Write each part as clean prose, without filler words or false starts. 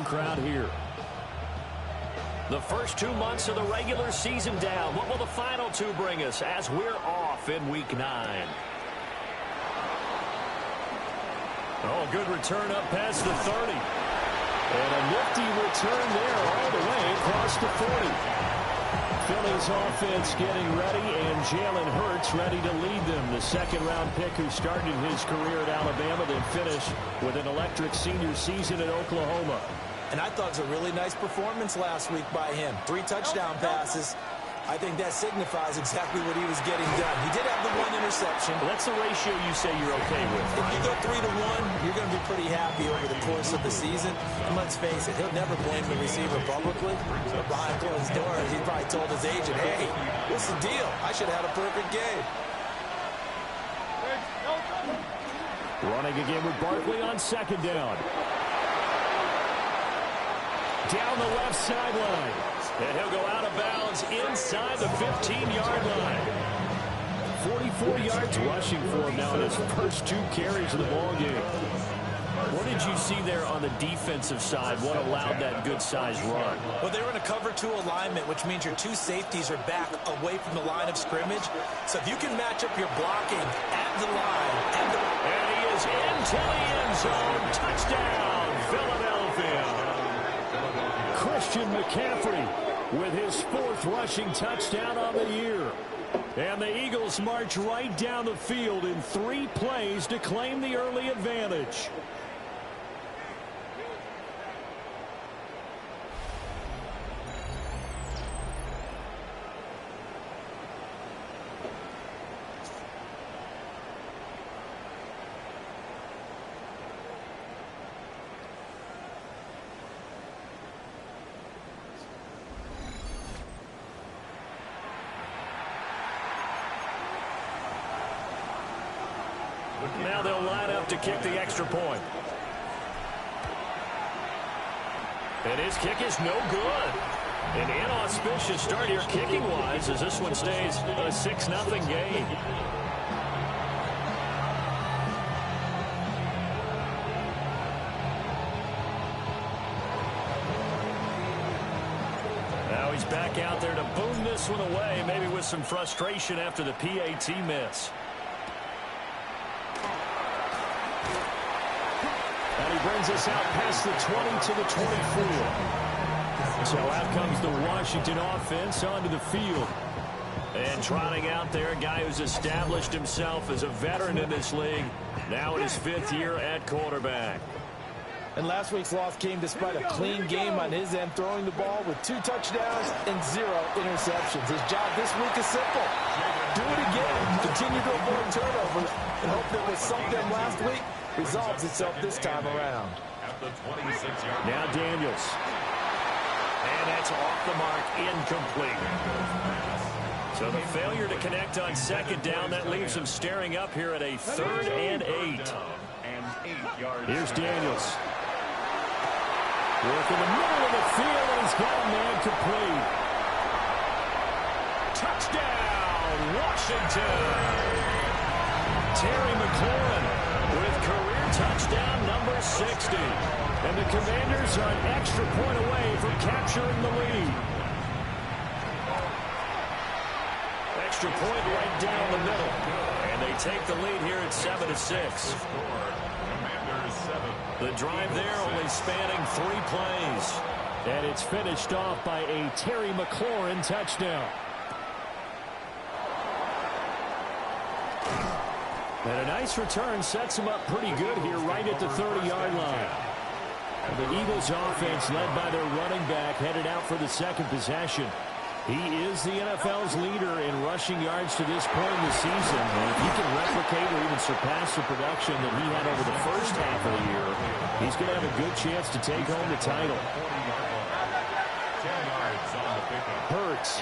crowd here. The first 2 months of the regular season down. What will the final two bring us as we're off in Week 9? Oh, a good return up past the 30. And a nifty return there all the way across the 40. Philly's offense getting ready, and Jalen Hurts ready to lead them. The second-round pick who started his career at Alabama, then finished with an electric senior season at Oklahoma. And I thought it was a really nice performance last week by him. 3 touchdown passes. I think that signifies exactly what he was getting done. He did have the 1 interception. What's the ratio you say you're okay with? If you go 3 to 1, you're going to be pretty happy over the course of the season. And let's face it, he'll never blame the receiver publicly. But behind closed doors, he probably told his agent, hey, what's the deal? I should have had a perfect game. Running again with Barkley on second down. Down the left sideline. And he'll go out of bounds inside the 15-yard line. 44 yards rushing for him now in his first 2 carries of the ballgame. What did you see there on the defensive side? What allowed that good-sized run? Well, they were in a cover 2 alignment, which means your 2 safeties are back away from the line of scrimmage. So if you can match up your blocking at the line. And he is into the end zone. Touchdown, Philadelphia. Christian McCaffrey with his 4th rushing touchdown on the year. And the Eagles march right down the field in 3 plays to claim the early advantage. Now they'll line up to kick the extra point. And his kick is no good. An inauspicious start here kicking-wise as this one stays a 6-0 game. Now he's back out there to boom this one away, maybe with some frustration after the PAT miss. And he brings us out past the 20 to the 24. So out comes the Washington offense onto the field. And trotting out there, a guy who's established himself as a veteran in this league, now in his 5th year at quarterback. And last week's loss came despite a clean game on his end, throwing the ball with 2 touchdowns and 0 interceptions. His job this week is simple. Do it again. Continue to avoid turnovers and hope that what sunk them last week resolves itself this time around. Now Daniels. And that's off the mark, incomplete. So the failure to connect on second down, that leaves him staring up here at a 3rd and 8. Here's Daniels. Work in the middle of the field, and he's got a man complete. Touchdown, Washington. Terry McLaurin with career touchdown number 60. And the Commanders are an extra point away from capturing the lead. Extra point right down the middle. And they take the lead here at 7-6. The drive there only spanning 3 plays. And it's finished off by a Terry McLaurin touchdown. And a nice return sets him up pretty good here right at the 30-yard line. And the Eagles offense led by their running back headed out for the second possession. He is the NFL's leader in rushing yards to this point in the season. And if he can replicate or even surpass the production that he had over the first half of the year, he's going to have a good chance to take home the title. Hurts.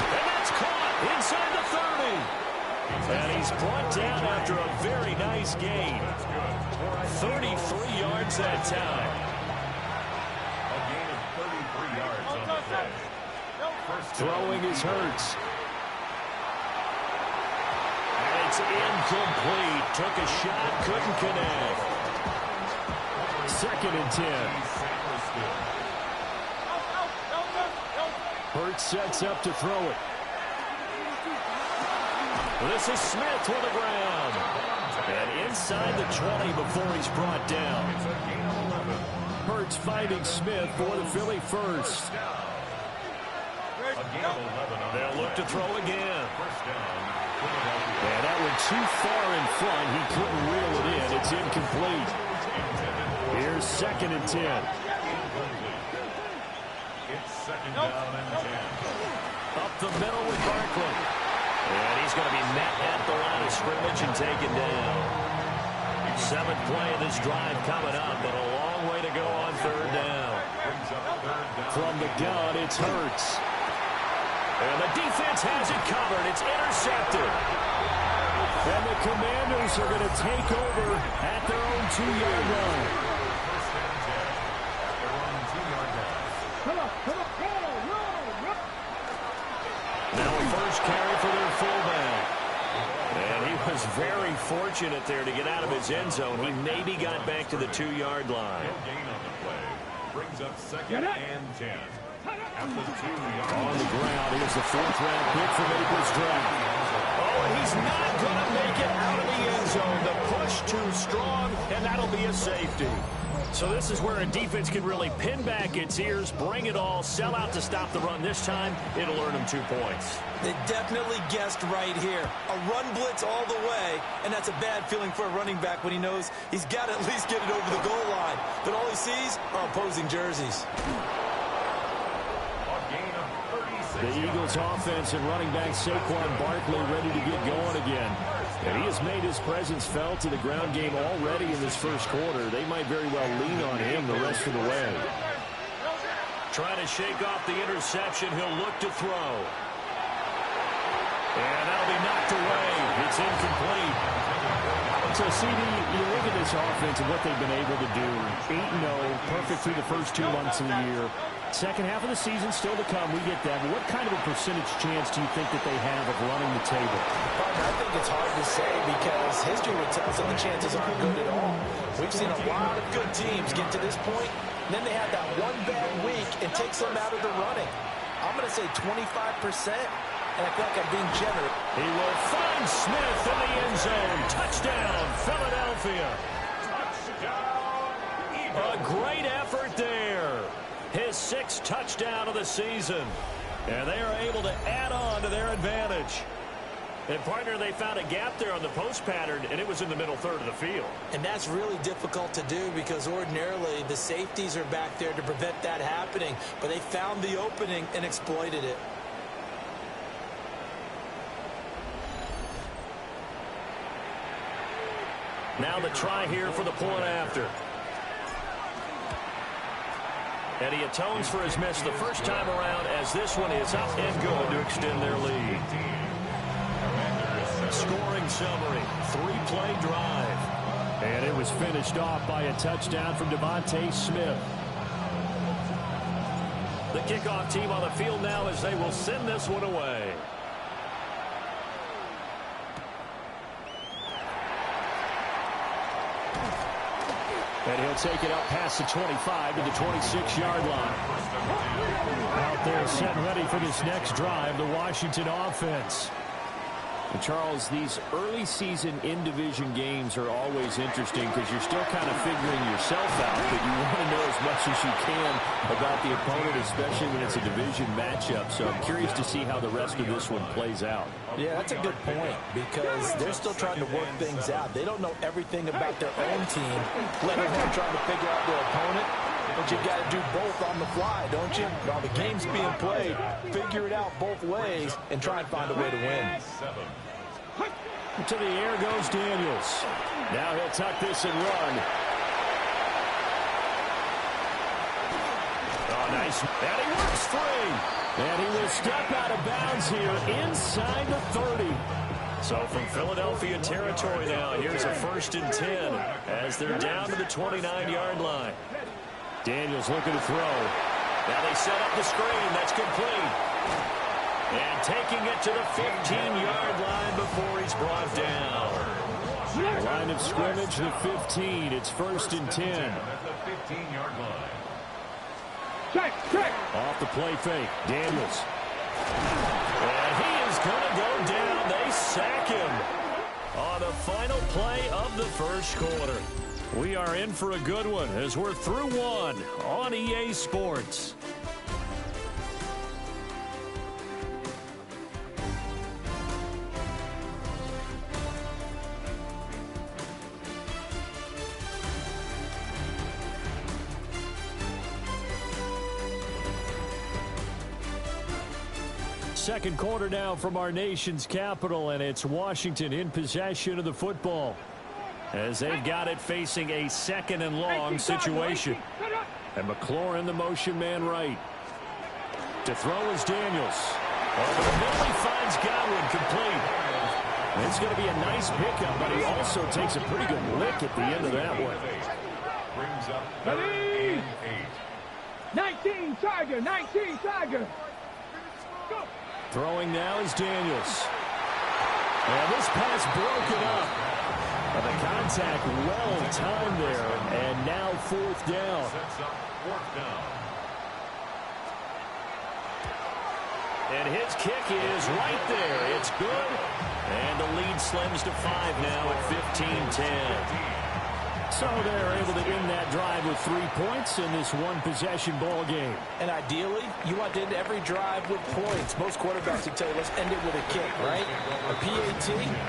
And that's caught inside the 30. And he's brought down after a very nice gain. 33 yards that time. Throwing is Hurts. And it's incomplete. Took a shot, couldn't connect. 2nd and 10. Hurts sets up to throw it. This is Smith on the ground. And inside the 20 before he's brought down. Hurts finding Smith for the Philly first. They'll look to throw again. And that one too far in front. He couldn't reel it in. It's incomplete. Here's 2nd and 10. It's 2nd down and 10. Up the middle with Barkley. And he's going to be met at the line of scrimmage and taken down. 7th play of this drive coming up, but a long way to go on 3rd down. From the gun, it's Hurts. And the defense has it covered. It's intercepted. And the Commanders are going to take over at their own 2-yard line. Now a first carry for their fullback. And he was very fortunate there to get out of his end zone. He maybe got back to the 2-yard line. Gain on the play. Brings up 2nd and 10. At the 2-yard line. On the ground, here's the 4th-round pick from April's draft. Oh, and he's not going to make it out of the end zone. The push too strong, and that'll be a safety. So this is where a defense can really pin back its ears, bring it all, sell out to stop the run. This time, it'll earn them 2 points. They definitely guessed right here. A run blitz all the way, and that's a bad feeling for a running back when he knows he's got to at least get it over the goal line. But all he sees are opposing jerseys. The Eagles offense and running back Saquon Barkley ready to get going again. And he has made his presence felt in the ground game already in this first quarter. They might very well lean on him the rest of the way. Trying to shake off the interception. He'll look to throw. And that'll be knocked away. It's incomplete. So, CD, you look at this offense and what they've been able to do. 8-0, perfect through the first 2 months of the year. Second half of the season still to come. We get that. But what kind of a percentage chance do you think that they have of running the table? I think it's hard to say because history would tell us that the chances aren't good at all. We've seen a lot of good teams get to this point, and then they have that one bad week and takes them out of the running. I'm going to say 25%, and I feel like I'm being generous. He will find Smith in the end zone. Touchdown, Philadelphia. A great effort there. His 6th touchdown of the season. And they are able to add on to their advantage. And, partner, they found a gap there on the post pattern, and it was in the middle third of the field. And that's really difficult to do because ordinarily the safeties are back there to prevent that happening. But they found the opening and exploited it. Now the try here for the point after. And he atones for his miss the first time around as this one is up and good to extend their lead. Scoring summary, 3-play drive. And it was finished off by a touchdown from Devontae Smith. The kickoff team on the field now as they will send this one away. And he'll take it up past the 25 to the 26-yard line. Out there set ready for this next drive, the Washington offense. And Charles, these early season in-division games are always interesting because you're still kind of figuring yourself out, but you want to know as much as you can about the opponent, especially when it's a division matchup. So I'm curious to see how the rest of this one plays out. Yeah, that's a good point because they're still trying to work things out. They don't know everything about their own team, let alone trying to figure out their opponent. But you got to do both on the fly, don't you? While the game's being played, figure it out both ways and try and find a way to win. To the air goes Daniels. Now he'll tuck this and run. Oh, nice. And he works free. And he will step out of bounds here inside the 30. So from Philadelphia territory now, here's a 1st and 10 as they're down to the 29-yard line. Daniels looking to throw. Now they set up the screen. That's complete. And taking it to the 15-yard line before he's brought down. Line of scrimmage, the 15. It's 1st and 10. 15-yard line. Check. Off the play fake. Daniels. And he is going to go down. They sack him on the final play of the first quarter. We are in for a good one as we're through one on EA Sports. Second quarter now from our nation's capital, and it's Washington in possession of the football as they've got it facing a second and long situation. And McLaurin, the motion man right. To throw is Daniels. Over the middle, he finds Godwin complete. It's going to be a nice pickup, but he also takes a pretty good lick at the end of that one. Brings up 3rd and 8. 19 Tiger. Go. Throwing now is Daniels. And this pass broken up. The contact well timed there, and now 4th down. Sets up 4th down. And his kick is right there. It's good. And the lead slims to 5 now at 15-10. So they're able to end that drive with 3 points in this one-possession ball game. And ideally, you want to end every drive with points. Most quarterbacks would tell you, let's end it with a kick, right? A PAT,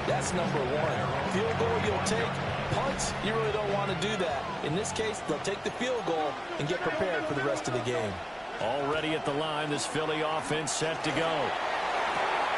that's number 1. Field goal you'll take. Punts, you really don't want to do that. In this case, they'll take the field goal and get prepared for the rest of the game. Already at the line, this Philly offense set to go.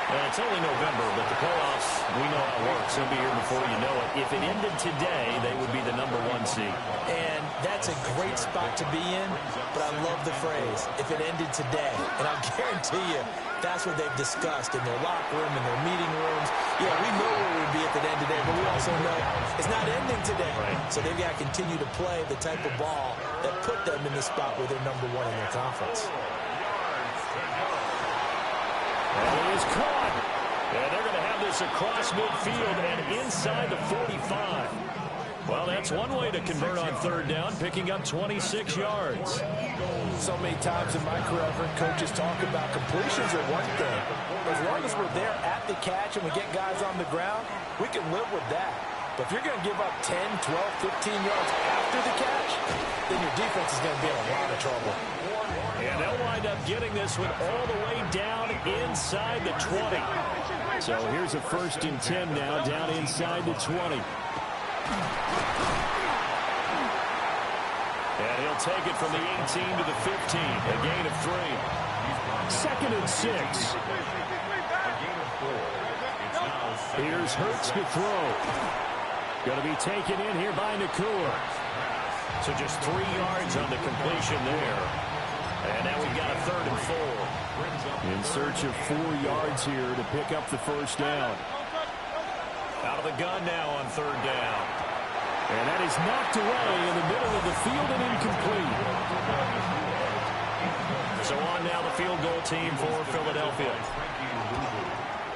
And it's only November, but the playoffs, we know how it works. They'll be here before you know it. If it ended today, they would be the number 1 seed. And that's a great spot to be in, but I love the phrase, if it ended today. And I'll guarantee you, that's what they've discussed in their locker room, in their meeting rooms. Yeah, we know where we'd be if it ended today, but we also know it's not ending today. Right. So they've got to continue to play the type of ball that put them in the spot where they're number 1 in their conference. And he is caught. And they're going to have this across midfield and inside the 45. Well, that's one way to convert on 3rd down, picking up 26 yards. So many times in my career, I've heard coaches talk about completions are one thing. As long as we're there at the catch and we get guys on the ground, we can live with that. But if you're going to give up 10, 12, 15 yards after the catch, then your defense is going to be in a lot of trouble. And they'll wind up getting this one all the way down inside the 20. So here's a 1st and 10 now, down inside the 20. And he'll take it from the 18 to the 15, a gain of 3. 2nd and 6. Here's Hurts to throw. Going to be taken in here by Nakua. So just 3 yards on the completion there. And now we've got a 3rd and 4. In search of 4 yards here to pick up the 1st down. Out of the gun now on 3rd down. And that is knocked away in the middle of the field and incomplete. So on now the field goal team for Philadelphia.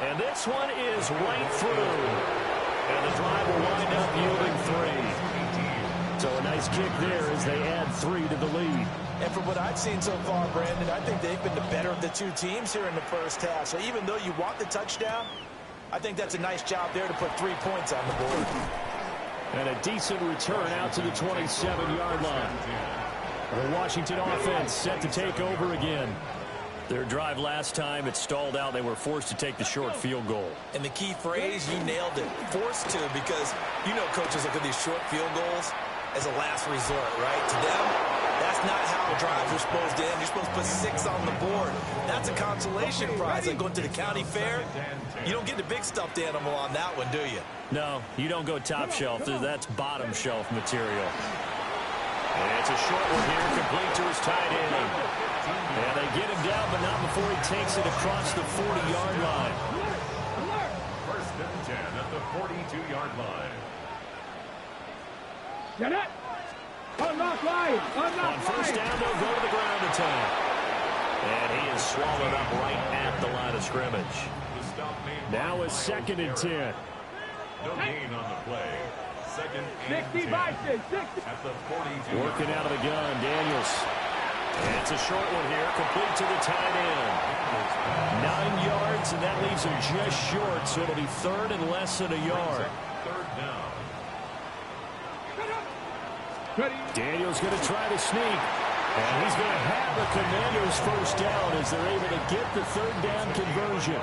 And this one is right through. And the drive will wind up yielding 3. So a nice kick there as they add 3 to the lead. And from what I've seen so far, Brandon, I think they've been the better of the 2 teams here in the first half. So even though you want the touchdown, I think that's a nice job there to put 3 points on the board. And a decent return out to the 27-yard line. The Washington offense set to take over again. Their drive last time, it stalled out. They were forced to take the short field goal. And the key phrase, you nailed it. Forced to, because you know coaches look at these short field goals as a last resort, right? To them, that's not how drives are supposed to end. You're supposed to put 6 on the board. That's a consolation prize. Like going to the county fair, you don't get the big stuffed animal on that one, do you? No, you don't go top shelf. That's bottom shelf material. And it's a short one here, complete to his tight end. And they get him down, but not before he takes it across the 40-yard line. 1st and 10 at the 42-yard line. Get it! Unlock line! On 1st down, they'll go to the ground attack. And he is swallowed up right at the line of scrimmage. The stop made Now by a 2nd and 10. No gain on the play. Second and 60 10. by 6. 60. At the 42. Working out of the gun, Daniels. And it's a short one here, complete to the tight end. 9 yards, and that leaves him just short, so it'll be third and less than a yard. Third down. Daniels going to try to sneak. And he's going to have the Commanders first down as they're able to get the third down conversion.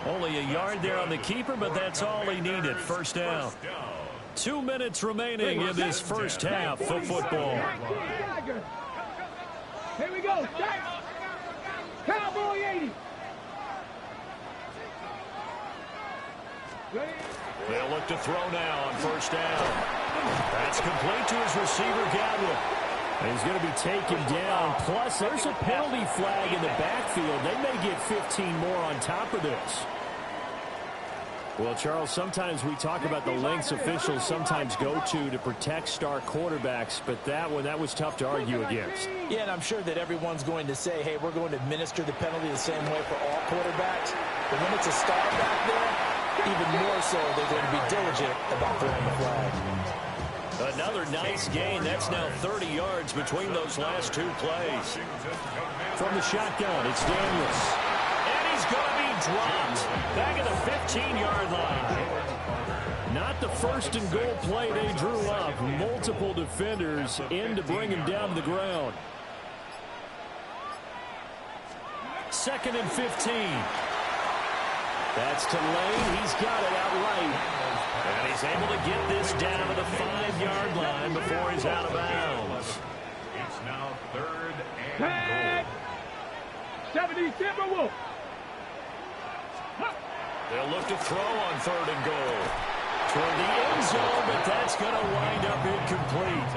Only a yard there on the keeper, but that's all he needed. First down. 2 minutes remaining in this first half of football. Here we go. Cowboy 80. They'll look to throw now on first down. That's complete to his receiver, Godwin. And he's going to be taken down. Plus, there's a penalty flag in the backfield. They may get 15 more on top of this. Well, Charles, sometimes we talk about the lengths officials sometimes go to protect star quarterbacks, but that was tough to argue against. Yeah, and I'm sure that everyone's going to say, hey, we're going to administer the penalty the same way for all quarterbacks. But when it's a star back there, even more so, they're going to be diligent about throwing the flag. Another nice gain. That's now 30 yards between those last two plays. From the shotgun, it's Daniels. And he's going to be dropped back at the 15-yard line. Not the first and goal play they drew up. Multiple defenders in to bring him down to the ground. 2nd and 15. That's to Lane. He's got it outright. And he's able to get this down to the 5-yard line before he's out of bounds. It's now third and goal. 70 Timberwolves. They'll look to throw on 3rd and goal. Toward the end zone, but that's going to wind up incomplete.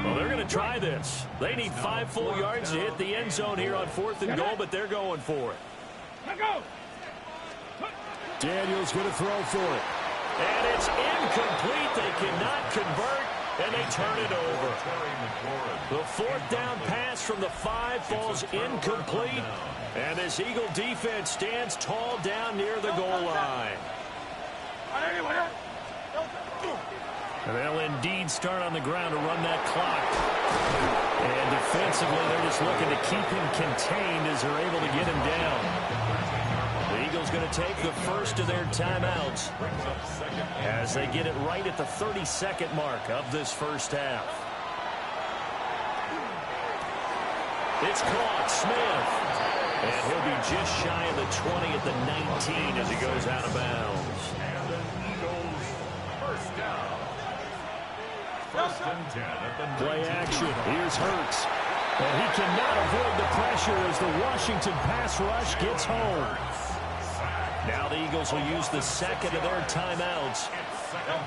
Well, they're going to try this. They need 5 full yards to hit the end zone here on 4th and goal, but they're going for it. Let go. Daniels going to throw for it. And it's incomplete. They cannot convert, and they turn it over. The 4th down pass from the 5 falls incomplete, and this Eagle defense stands tall down near the goal line. And they'll indeed start on the ground to run that clock. And defensively, they're just looking to keep him contained as they're able to get him down. The Eagles going to take the first of their timeouts as they get it right at the 32nd mark of this first half. It's caught, Smith. And he'll be just shy of the 20 at the 19 as he goes out of bounds. And the Eagles first down. 1st and 10 at the 19. Play action. Here's Hurts. And he cannot avoid the pressure as the Washington pass rush gets home. Now the Eagles will use the 2nd of their timeouts.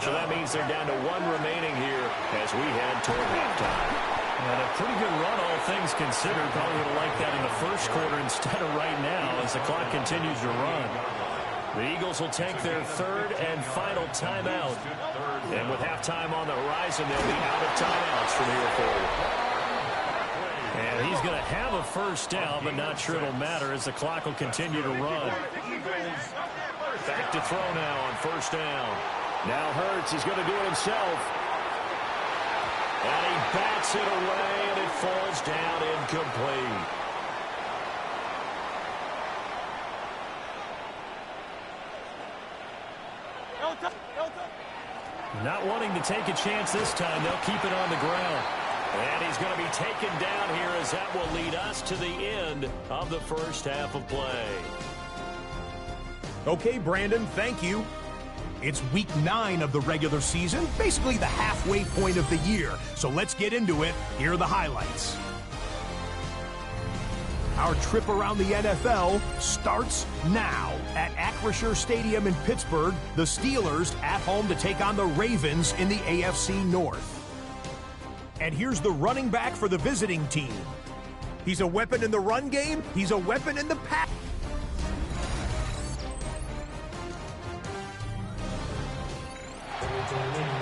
So that means they're down to 1 remaining here as we head toward halftime. And a pretty good run, all things considered. Probably would have liked that in the first quarter instead of right now as the clock continues to run. The Eagles will take their 3rd and final timeout. And with halftime on the horizon, they'll be out of timeouts from here forward. And he's going to have a first down, but not sure it'll matter as the clock will continue to run. Back to throw now on first down. Now Hurts is going to do it himself. And he bats it away, and it falls down incomplete. Not wanting to take a chance this time, they'll keep it on the ground. And he's going to be taken down here as that will lead us to the end of the first half of play. Okay, Brandon, thank you. It's week 9 of the regular season, basically the halfway point of the year. So let's get into it. Here are the highlights. Our trip around the NFL starts now. At Acrisure Stadium in Pittsburgh, the Steelers at home to take on the Ravens in the AFC North. And here's the running back for the visiting team. He's a weapon in the run game. He's a weapon in the pass. Originally